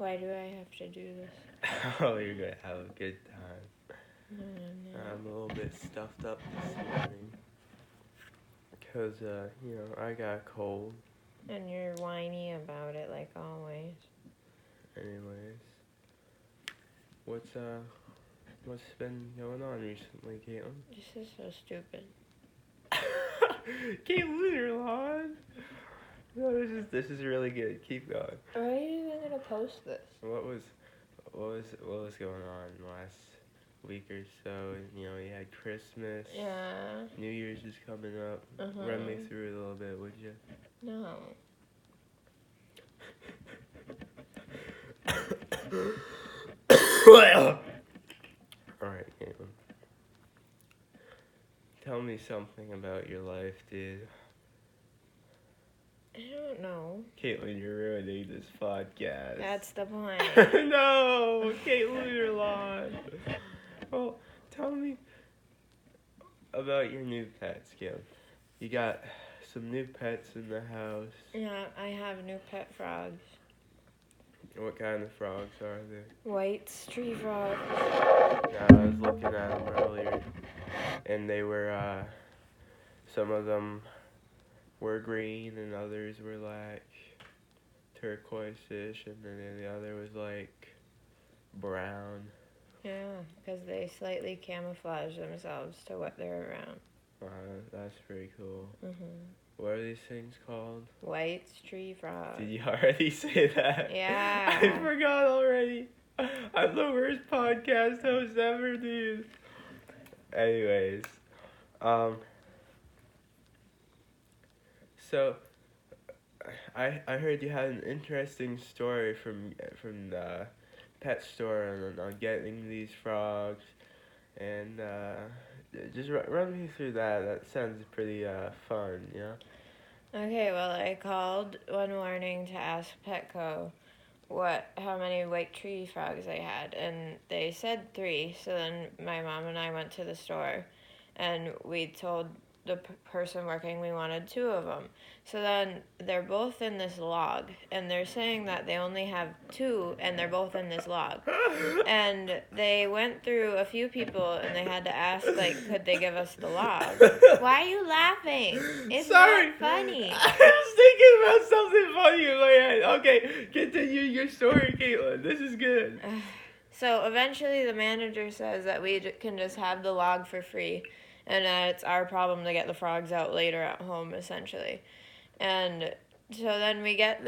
Why do I have to do this? Oh, you're gonna have a good time. No. I'm a little bit stuffed up this morning. Because, I got a cold. And you're whiny about it like always. Anyways. What's been going on recently, Kaitlyn? This is so stupid. Kaitlyn, Lon. No, this is really good. Keep going. Why are you even gonna post this? What was going on last week or so? You had Christmas. Yeah. New Year's is coming up. Uh-huh. Run me through it a little bit, would you? No. Alright, Caitlyn. Tell me something about your life, dude. I don't know. Kaitlyn, you're ruining this podcast. That's the point. No! Kaitlyn, you're lost. Well, tell me about your new pets, Kim. You got some new pets in the house. Yeah, I have new pet frogs. What kind of frogs are they? White tree frogs. I was looking at them earlier, and they were, some of them were green, and others were like turquoise-ish, and then the other was like brown. Yeah, because they slightly camouflage themselves to what they're around. That's pretty cool. Mhm. What are these things called? White tree frogs. Did you already say that? Yeah. I forgot already. I'm the worst podcast host ever, dude. Anyways, so I heard you had an interesting story from the pet store on getting these frogs, and just run me through that. That sounds pretty fun, yeah. Okay, well, I called one morning to ask Petco how many white tree frogs they had, and they said 3. So then my mom and I went to the store, and we told the person working we wanted 2 of them. So then they're both in this log, and they're saying that they only have 2, and they're both in this log. And they went through a few people, and they had to ask, like, could they give us the log? Why are you laughing? It's Sorry. not funny. I was thinking about something funny in my head. Okay, continue your story, Kaitlyn. This is good. So eventually the manager says that we can just have the log for free, and that it's our problem to get the frogs out later at home, essentially. And so then we get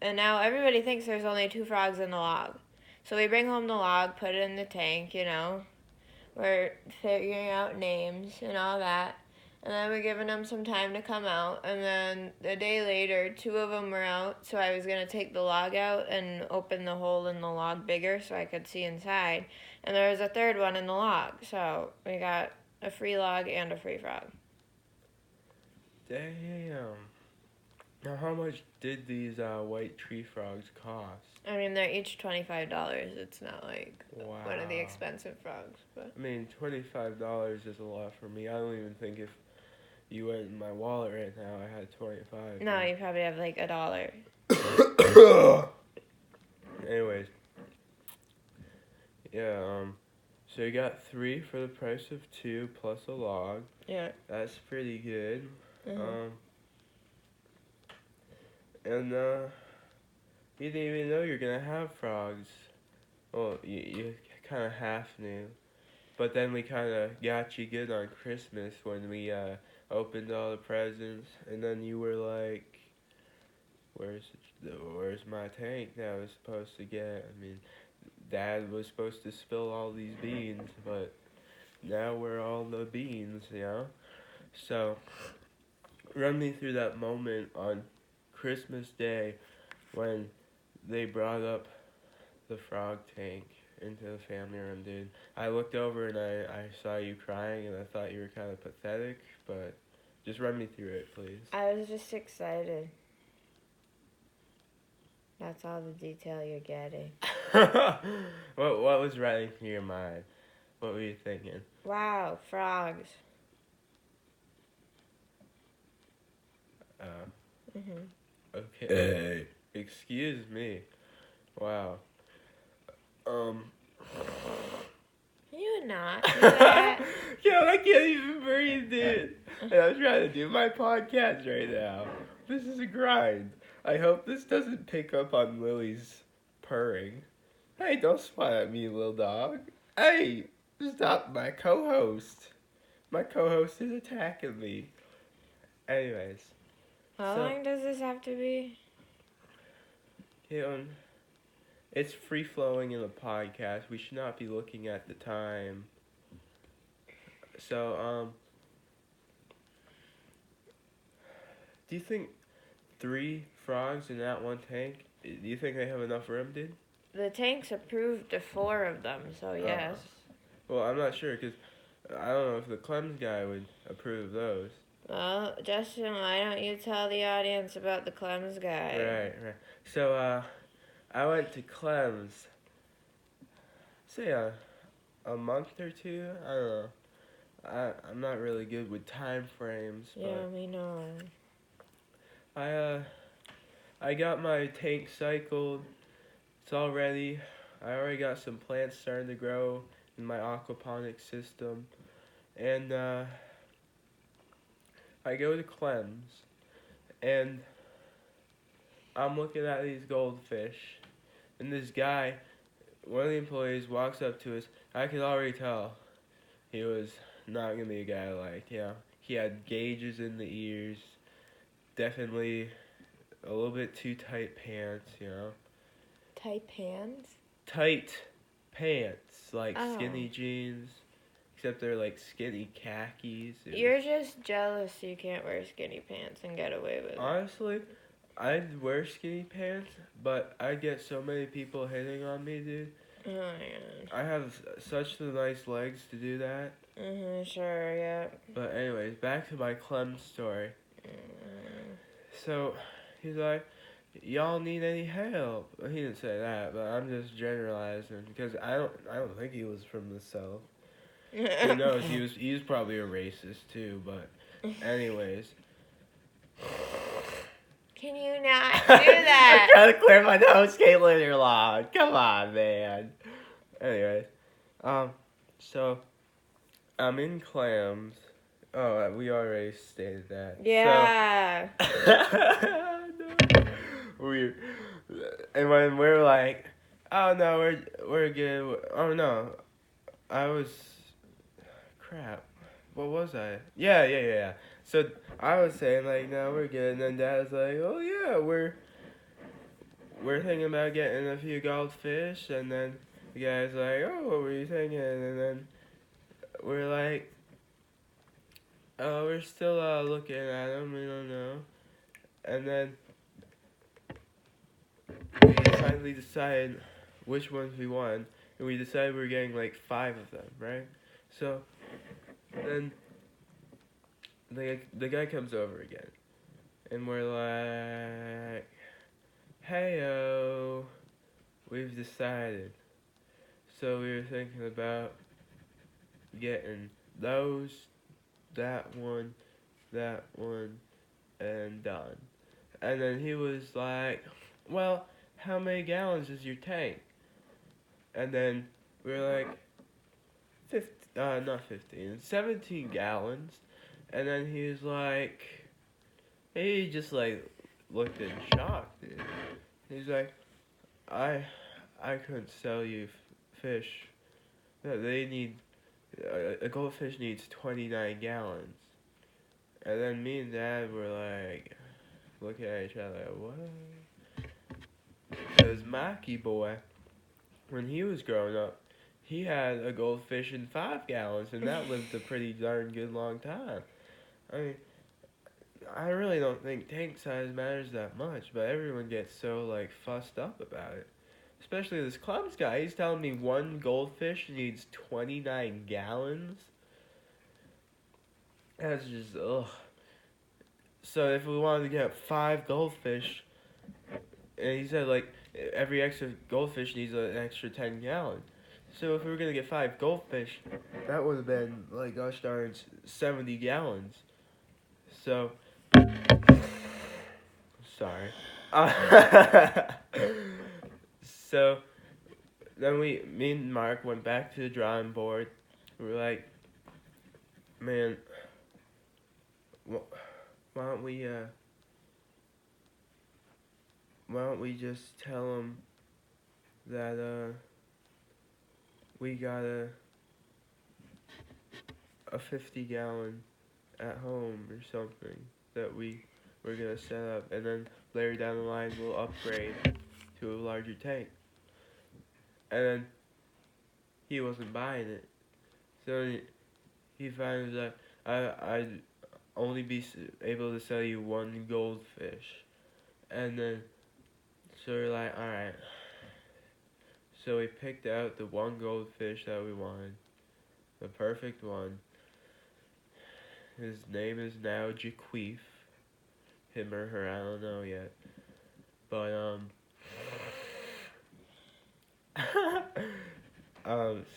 and now everybody thinks there's only 2 frogs in the log. So we bring home the log, put it in the tank, We're figuring out names and all that. And then we're giving them some time to come out. And then a day later, 2 of them were out. So I was going to take the log out and open the hole in the log bigger so I could see inside. And there was a 3rd one in the log. So we got a free log and a free frog. Damn. Now, how much did these white tree frogs cost? I mean, they're each $25. It's not like Wow. one of the expensive frogs. But I mean, $25 is a lot for me. I don't even think if you went in my wallet right now, I had $25. no, you probably have like $1. Anyways. Yeah, so you got 3 for the price of 2 plus a log. Yeah. That's pretty good. Mm-hmm. And you didn't even know you're gonna have frogs. Well, you kind of half knew. But then we kind of got you good on Christmas when we opened all the presents, and then you were like, where's my tank that I was supposed to get? I mean, Dad was supposed to spill all these beans, but now we're all the beans, So, run me through that moment on Christmas Day when they brought up the frog tank into the family room, dude. I looked over and I saw you crying, and I thought you were kind of pathetic, but just run me through it, please. I was just excited. That's all the detail you're getting. What was running through your mind? What were you thinking? Wow, frogs. Okay. Excuse me. Wow. Um. You not do that. Yo, I can't even breathe, dude. And I'm trying to do my podcast right now. This is a grind. I hope this doesn't pick up on Lily's purring. Hey, don't spot at me, little dog. Hey, stop my co-host. My co-host is attacking me. Anyways, How so, long does this have to be? Kaitlyn, it's free-flowing in the podcast. We should not be looking at the time. So, do you think 3 frogs in that one tank, do you think they have enough room, dude? The tanks approved to 4 of them, so yes. Well, I'm not sure, because I don't know if the Clems guy would approve those. Well, Justin, why don't you tell the audience about the Clems guy? Right. So, I went to Clem's, say a month or two. I don't know. I'm not really good with time frames, but Yeah, me know. I got my tank cycled. It's all ready. I already got some plants starting to grow in my aquaponics system, and I go to Clem's, and I'm looking at these goldfish, and this guy, one of the employees, walks up to us. I could already tell he was not gonna be a guy I liked. He had gauges in the ears, definitely a little bit too tight pants. Tight pants? Tight pants, like Oh. skinny jeans, except they're like skinny khakis. You're just jealous you can't wear skinny pants and get away with it. Honestly, I'd wear skinny pants, but I'd get so many people hitting on me, dude. Oh my god. I have such the nice legs to do that. Sure, yeah. But anyways, back to my Clem story. So, he's like, y'all need any help? He didn't say that, but I'm just generalizing because I don't think he was from the South. Who knows? He was probably a racist too. But anyways, Can you not do that? I'm trying to clear my nose, Kaitlyn. You're loud. Come on, man. Anyways, so I'm in Clams. Oh, we already stated that. Yeah. So, we and when we're like, oh no, we're good. Oh no, I was crap. What was I? Yeah. So I was saying like, no, we're good, and then Dad's like, oh yeah, we're thinking about getting a few goldfish, and then the guy's like, oh, what were you thinking? And then we're like, oh, we're still looking at them, we don't know. And then we finally decided which ones we want, and we decided we were getting like 5 of them, right? So then the guy comes over again, and we're like, hey-o, we've decided. So we were thinking about getting those, that one, and done. And then he was like, well, how many gallons is your tank? And then we were like, 17 gallons. And then he was like, he just like looked in shock, dude. He's like, I couldn't sell you fish. They need, a goldfish needs 29 gallons. And then me and Dad were like, looking at each other, what? Because Maki boy, when he was growing up, he had a goldfish in 5 gallons, and that lived a pretty darn good long time. I mean, I really don't think tank size matters that much, but everyone gets so, like, fussed up about it. Especially this Clubs guy, he's telling me one goldfish needs 29 gallons? That's just, ugh. So if we wanted to get 5 goldfish, and he said, like, every extra goldfish needs an extra 10 gallons. So if we were going to get 5 goldfish, that would have been, like, gosh darn, 70 gallons. So, sorry. So then me and Mark went back to the drawing board. We were like, man, why don't we just tell him that we got a 50-gallon at home or something that we're gonna set up, and then later down the line we'll upgrade to a larger tank. And then he wasn't buying it, so he finds that I'd only be able to sell you one goldfish, and then so we're like, all right. So we picked out the one goldfish that we wanted, the perfect one. His name is now Jaqueef. Him or her, I don't know yet. But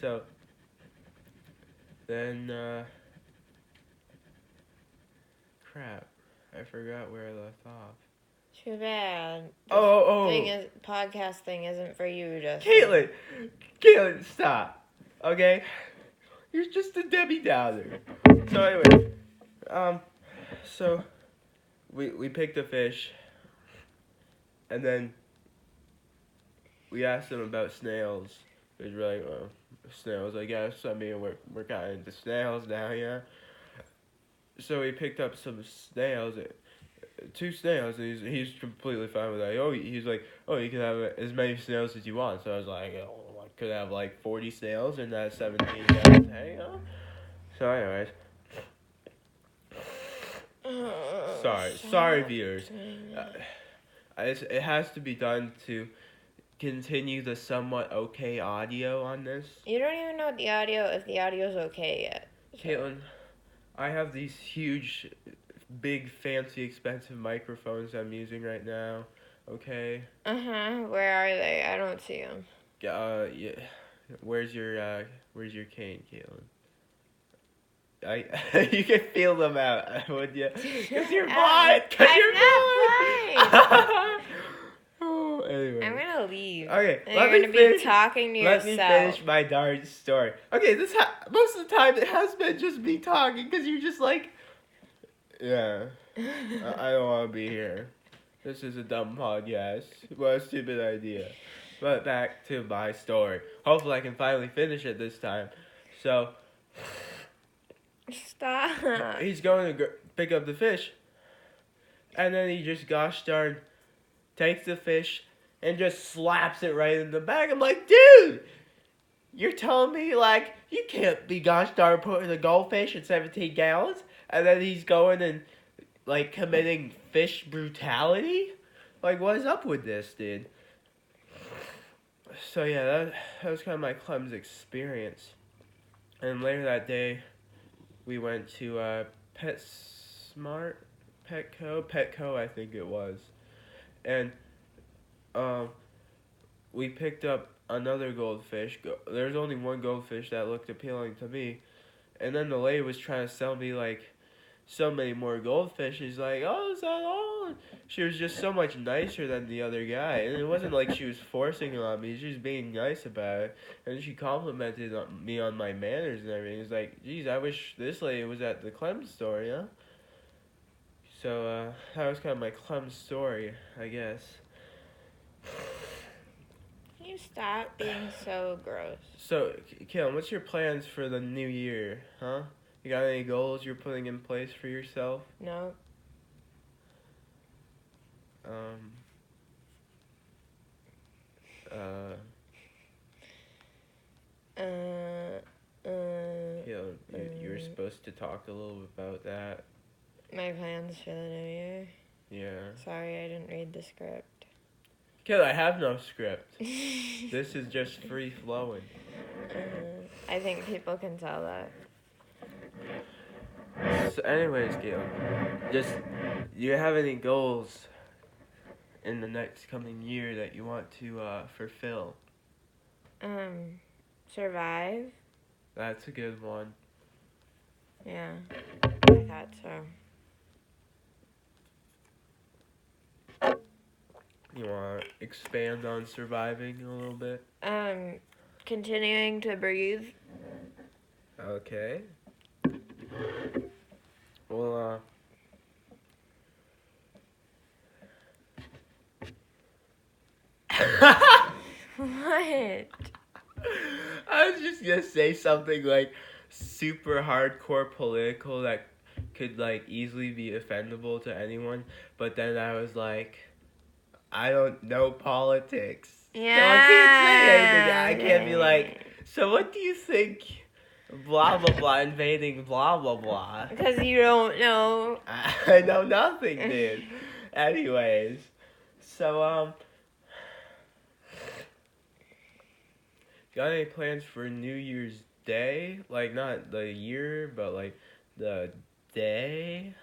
so then crap, I forgot where I left off. Too bad. Podcast thing isn't for you, Justin. Kaitlyn, stop. Okay, you're just a Debbie Downer. So anyway, so we picked a fish, and then we asked him about snails. He was like, well, snails, I guess. I mean, we're kind of into snails now, yeah. So we picked up some snails, 2 snails, and he's completely fine with that. He's like, you can have as many snails as you want. So I was like, I could have like 40 snails in that 17-gallon tank, huh? So anyways. Sorry, viewers. It has to be done to continue the somewhat okay audio on this. You don't even know if the audio's okay yet. So. Kaitlyn, I have these huge, big, fancy, expensive microphones I'm using right now. Okay. Where are they? I don't see them. Yeah. Where's your cane, Kaitlyn? You can feel them out, would you? Cause you're blind. Oh, anyway. I'm gonna leave. Okay, and you're gonna be talking to yourself. Let me finish my darn story. Okay, most of the time it has been just me talking, cause you're just like, yeah, I don't want to be here. This is a dumb podcast. What a stupid idea. But back to my story. Hopefully I can finally finish it this time. So. Stop. He's going to pick up the fish, and then he just gosh darn takes the fish and just slaps it right in the back. I'm like, dude, you're telling me like you can't be gosh darn putting a goldfish in 17 gallons, and then he's going and like committing fish brutality? Like, what is up with this, dude? So yeah, that was kind of my clumsy experience. And later that day, we went to Petco, I think it was, and we picked up another goldfish. There's only one goldfish that looked appealing to me, and then the lady was trying to sell me like so many more goldfish. She's like, "Oh, is that all?" She was just so much nicer than the other guy, and it wasn't like she was forcing it on me. She was being nice about it, and she complimented me on my manners and everything. It's like, geez, I wish this lady was at the Clem store, yeah? So, that was kind of my Clem story, I guess. Can you stop being so gross? So, Kaitlyn, what's your plans for the new year, huh? You got any goals you're putting in place for yourself? No. You were supposed to talk a little bit about that. My plans for the new year? Yeah. Sorry, I didn't read the script. Kid, I have no script. This is just free flowing. I think people can tell that. So anyways, Gail, do you have any goals in the next coming year that you want to fulfill? Survive. That's a good one. Yeah, I thought so. You want to expand on surviving a little bit? Continuing to breathe. Okay. Well, What? I was just gonna say something like super hardcore political that could like easily be offendable to anyone, but then I was like, I don't know politics. So I can't say anything. I can't be like, so what do you think? Blah blah blah invading blah blah blah. Because you don't know. I know nothing, dude. Anyways, so got any plans for New Year's Day? Like not the year, but like the day?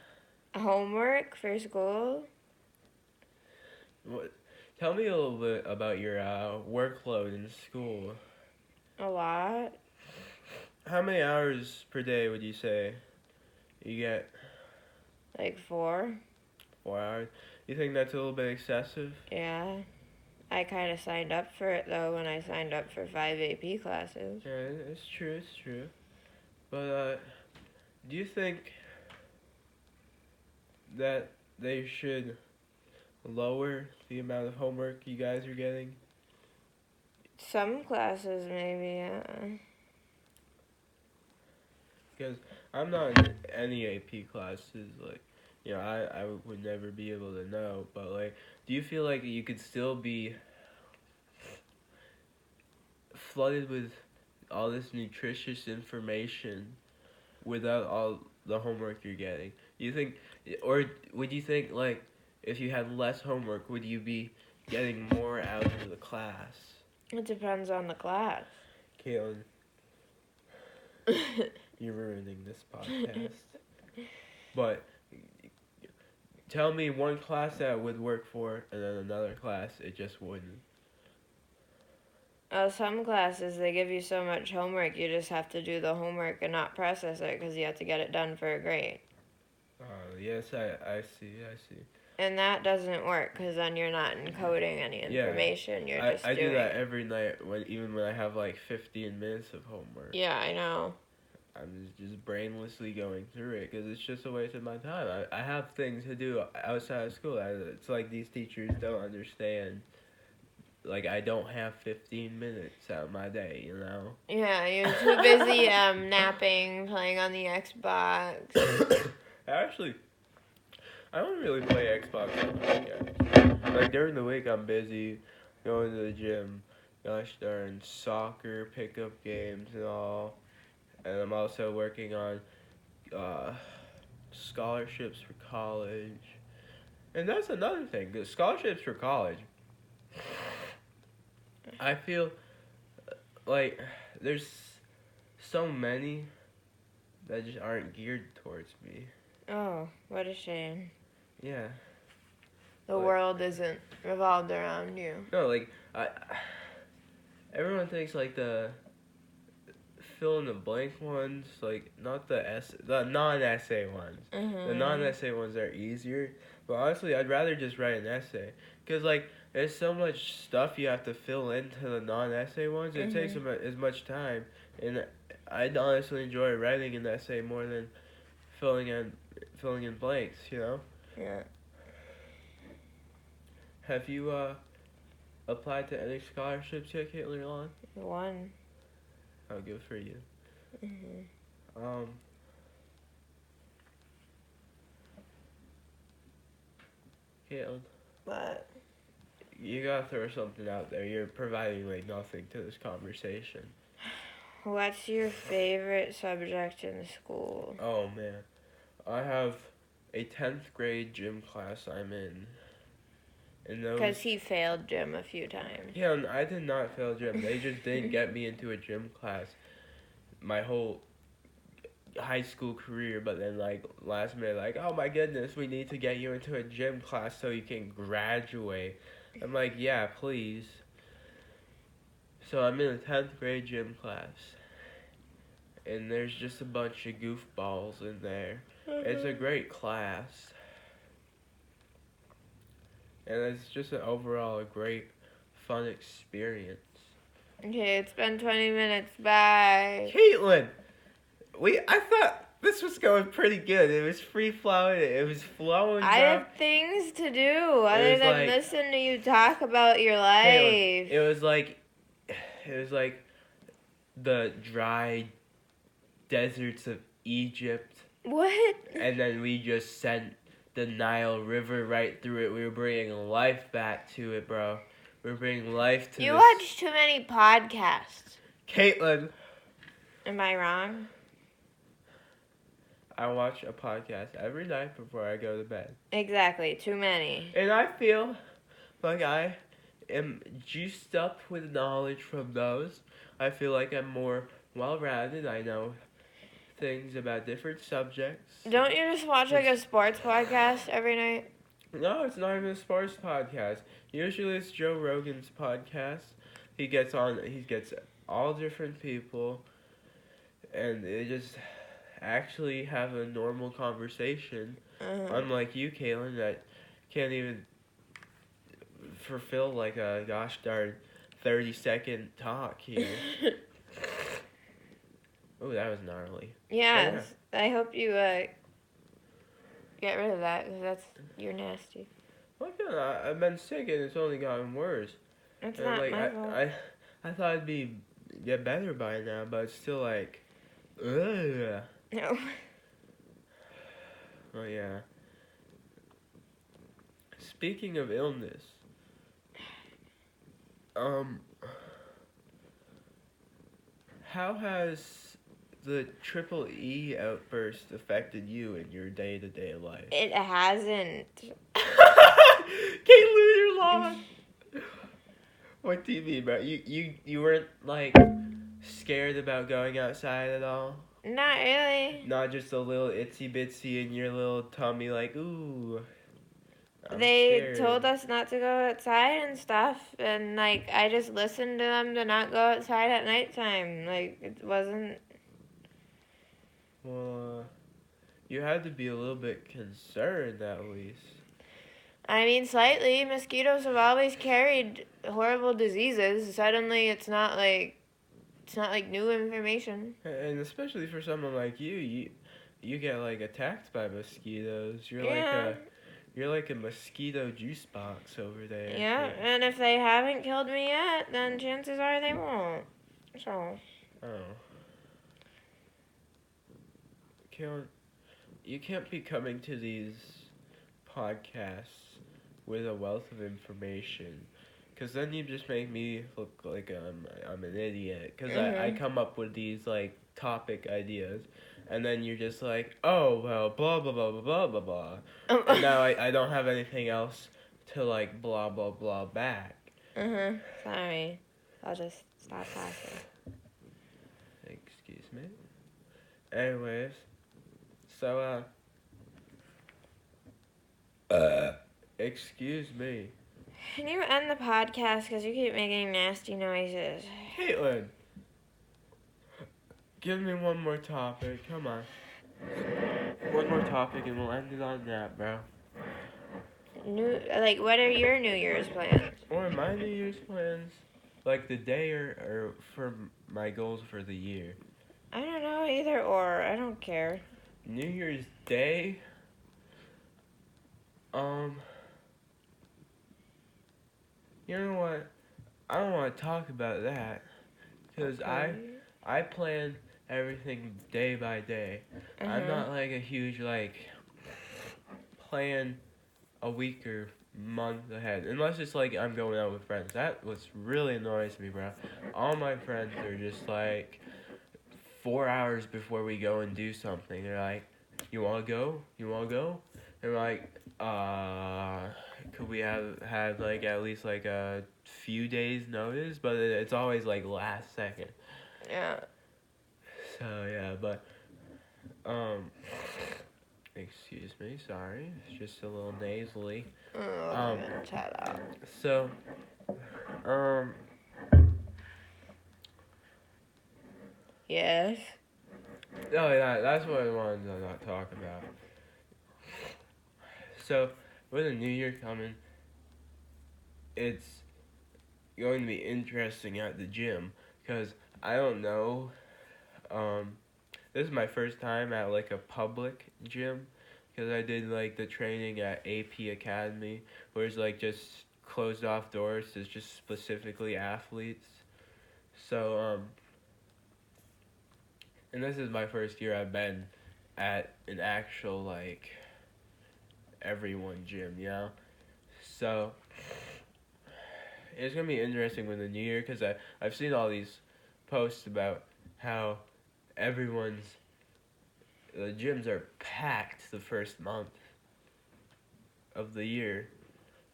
Homework for school. What? Tell me a little bit about your workload in school. A lot. How many hours per day would you say you get? Like 4. 4 hours. You think that's a little bit excessive? Yeah. I kind of signed up for it though when I signed up for 5 AP classes. Yeah, it's true. It's true. But do you think that they should lower the amount of homework you guys are getting? Some classes maybe, yeah. Because I'm not in any AP classes, like, I would never be able to know, but, like, do you feel like you could still be flooded with all this nutritious information without all the homework you're getting? You think, or would you think, like, if you had less homework, would you be getting more out of the class? It depends on the class. Kaitlyn, you're ruining this podcast. But tell me one class that would work for, and then another class it just wouldn't. Some classes, they give you so much homework, you just have to do the homework and not process it because you have to get it done for a grade. Yes, I see. And that doesn't work because then you're not encoding any information. Yeah, You're just I doing. do that every night, even when I have like 15 minutes of homework. Yeah, I know. I'm just brainlessly going through it because it's just a waste of my time. I have things to do outside of school. It's like these teachers don't understand. Like, I don't have 15 minutes out of my day, you know? Yeah, you're too busy napping, playing on the Xbox. Actually, I don't really play Xbox on the weekends. Like, during the week, I'm busy going to the gym, gosh darn soccer, pickup games, and all. And I'm also working on scholarships for college. And that's another thing, the scholarships for college. I feel like there's so many that just aren't geared towards me. Oh, what a shame. Yeah. The world isn't revolved around you. No, like, everyone thinks like the fill in the blank ones, like not the non-essay ones. Mm-hmm. The non-essay ones are easier, but honestly, I'd rather just write an essay, cause like there's so much stuff you have to fill into the non-essay ones. It takes as much time, and I'd honestly enjoy writing an essay more than filling in blanks. You know? Yeah. Have you applied to any scholarships yet, Kaitlyn? One. Oh, good for you. Mm-hmm. Kaitlyn, But you gotta throw something out there. You're providing like nothing to this conversation. what's your favorite subject in school? Oh man, I have a 10th grade gym class I'm in. Because he failed gym a few times. Yeah, and I did not fail gym. They just didn't get me into a gym class my whole high school career, but then like last minute, like, oh my goodness, we need to get you into a gym class so you can graduate. I'm like, yeah, please. So I'm in a 10th grade gym class, and there's just a bunch of goofballs in there. It's a great class. and it's just an overall a great, fun experience. Okay, it's been 20 minutes. Bye. Kaitlyn, I thought this was going pretty good. It was free flowing. It was flowing, I bro. have things to do other was than like- listen to you talk about your Kaitlyn, life. it was like the dry deserts of Egypt, What? and then we just sent the Nile River right through it. We were bringing life back to it, bro. We're bringing life to You this. watch too many podcasts. Kaitlyn, Am I wrong? I watch a podcast every night before I go to bed. Exactly, too many. And I feel like I am juiced up with knowledge from those. I feel like I'm more well-rounded. I know things about different subjects. Don't you just watch like a sports podcast every night? No, it's not even a sports podcast. Usually it's Joe Rogan's podcast. He gets all different people, and they just actually have a normal conversation. Unlike you, Kaitlyn, that can't even fulfill like a gosh darn 30-second talk here. Oh, that was gnarly. Yes. I hope you get rid of that because you're nasty. Look at that. I've been sick and it's only gotten worse. It's And not like my fault. I thought it'd get better by now, but it's still like, ugh. No. Oh yeah. Speaking of illness, how has the triple E outburst affected you in your day-to-day life? It hasn't. Kaitlyn, you're lost. What do you mean, bro? You weren't like scared about going outside at all? Not really. Not just a little itsy bitsy in your little tummy, like ooh. They scared. told us not to go outside and stuff, and like I just listened to them to not go outside at nighttime. Like it wasn't. Well, you had to be a little bit concerned at least. I mean, slightly. Mosquitoes have always carried horrible diseases. Suddenly, it's not like new information. And especially for someone like you get like attacked by mosquitoes. Yeah. You're like a mosquito juice box over there. Yeah, and if they haven't killed me yet, then chances are they won't. So. Oh. You can't be coming to these podcasts with a wealth of information, because then you just make me look like I'm an idiot. Because I come up with these like topic ideas, and then you're just like, oh well, blah blah blah blah blah blah blah. And now I don't have anything else to like blah blah blah back. Sorry, I'll just stop talking. Excuse me. Anyways, so excuse me. Can you end the podcast because you keep making nasty noises? Kaitlyn, give me one more topic. Come on. One more topic and we'll end it on that, bro. What are your New Year's plans? Or my New Year's plans, like the day or for my goals for the year. I don't know, either or. I don't care. New Year's Day. You know what? I don't want to talk about that, because I plan everything day by day. I'm not like a huge plan a week or month ahead, unless it's like I'm going out with friends. That was really annoys me, bro. All my friends are just like 4 hours before we go and do something. They're like, "You wanna go? You wanna go?" And we're like, could we have like at least like a few days notice? But it's always like last second. Yeah. So yeah, but excuse me, sorry, it's just a little nasally. Shut up. So Yes. oh yeah, that's what I wanted to not talk about. So with the new year coming, it's going to be interesting at the gym because I don't know. This is my first time at like a public gym because I did like the training at AP Academy, where it's like just closed off doors. It's just specifically athletes. So and this is my first year I've been at an actual like everyone gym, you know. So it's gonna be interesting with the new year because I've seen all these posts about how everyone's the gyms are packed the first month of the year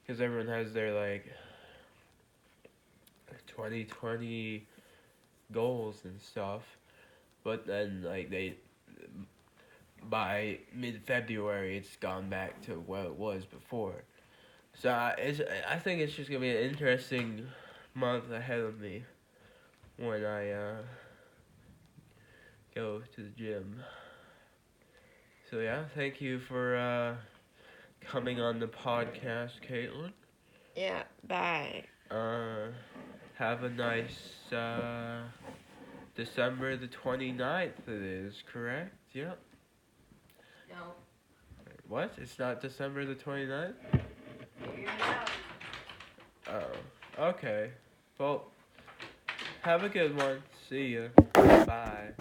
because everyone has their like 2020 goals and stuff, but then like they by mid-February it's gone back to what it was before. So I think it's just gonna be an interesting month ahead of me when I go to the gym. So yeah, thank you for coming on the podcast, Kaitlyn. Yeah, bye. Have a nice December the 29th it is, correct? Yep. No. What? It's not December the 29th? Figure it out. Oh, okay. Well, have a good one. See ya. Bye.